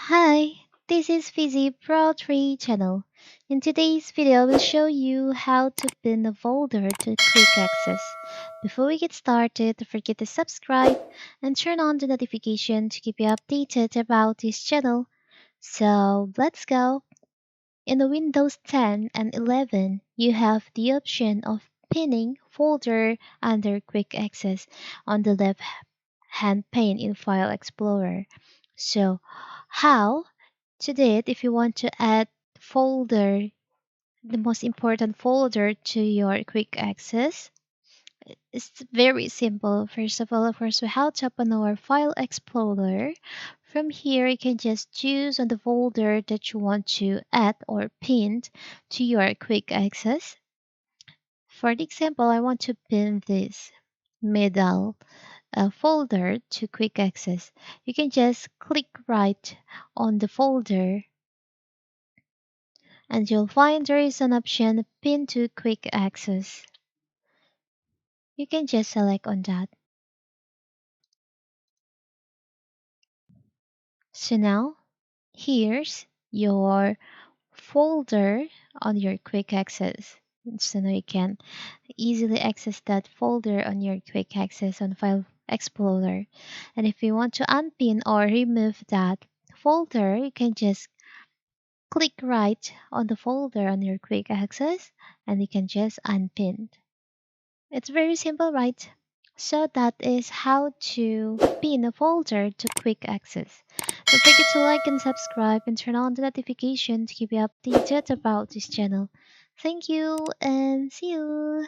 Hi, this is Fizzy Pro 3 channel. In today's video, I will show you how to pin a folder to quick access. Before we get started, don't forget to subscribe and turn on the notification to keep you updated about this channel. So let's go. In the Windows 10 and 11, you have the option of pinning folder under quick access on the left hand pane in File Explorer. So how to do it if you want to add folder, the most important folder to your quick access? It's very simple. First of course, we have to open our File Explorer. From here, you can just choose on the folder that you want to add or pin to your quick access. For the example, I want to pin this middle folder to quick access. You can just click right on the folder and you'll find there is an option pin to quick access. You can just select on that. So now here's your folder on your quick access. So now you can easily access that folder on your quick access on File Explorer. And if you want to unpin or remove that folder, you can just click right on the folder on your quick access and you can just unpin. It's very simple, right? So that is how to pin a folder to quick access. Don't forget to like and subscribe and turn on the notification to keep you updated about this channel. Thank you and see you.